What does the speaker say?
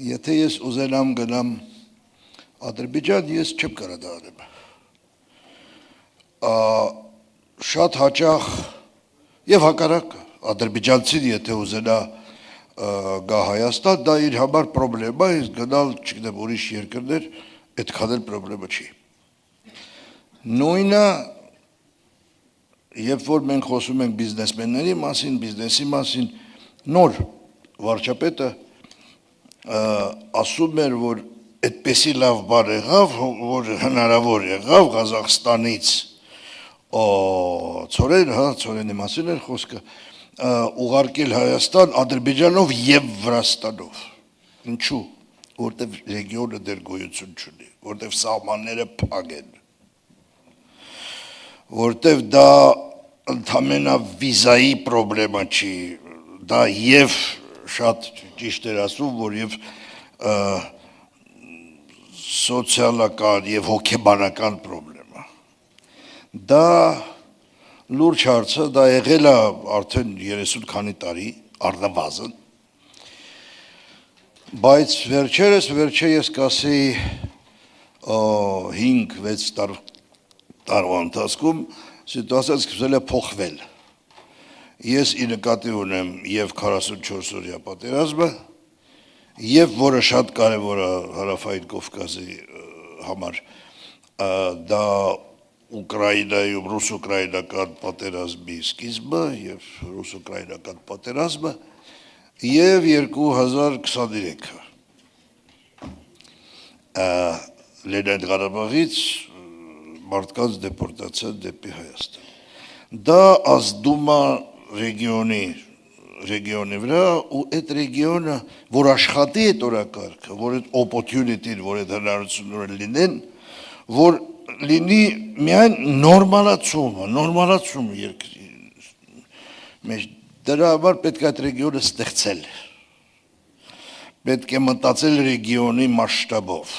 Եթե ես ուզենամ գնամ Ադրբեջան, ես չեմ կարող դա անեմ։ Շատ հաճախ եւ հակառակ ադրբեջանցին եթե ուզենա գա Հայաստան, դա իր համար պրոբլեմա է, գնալ, չգիտեմ, ուրիշ երկրներ, այդքան էլ պրոբլեմա չի։ Նույնը երբ որ մենք խոսում ենք բիզնեսմենների մասին, բիզնեսի մասին, նոր վարչապետը ասում էր, որ այդպեսի լավ բան եղավ, որ հնարավոր եղավ Ղազախստանից ծորենի մասին էր խոսքը, ուղարկել Հայաստան Ադրբեջանով եւ Վրաստանով։ Ինչու՞, որտեվ ռեգիոնը դեռ գոյություն չունի, որտեվ սահմանները փակ են, որտեվ դա ընդամենը վիզայի պրոբլեմա չի, դա եւ շատ ճիշտ էր ասում, որ եւ սոցիալական եւ հոգեբանական պրոբլեմա։ Դա լուրջ հարց է, դա եղել է արդեն 30 քանի տարի, առնվազն, բայց վերջը ես կասեի 5-6 տարվա ընթացքում սիտուացիան սկսել է փոխվել։ Ես ի նկատի ունեմ եւ 44-օրյա պատերազմը, եւ որը շատ կարեւոր է Հարավային Կովկասի համար, դա Ուկրաինայում ռուս-ուկրաինական պատերազմի սկիզբը եւ ռուս-ուկրաինական պատերազմը եւ 2023-ը Լենինգրադ Ղարաբաղից մարդկանց դեպորտացիա դեպի Հայաստան։ Դա ազդում է ռեգիոնի վրա ու այդ ռեգիոնը, որ աշխատի այդ օրակարգը, որ այդ opportunity-ն, որ այդ հնարավորությունները լինեն, որ լինի միայն նորմալացումը երկրի մեջ, դրա համար պետք է այդ ռեգիոնը ստեղծել, պետք է մտածել ռեգիոնի մասշտաբով,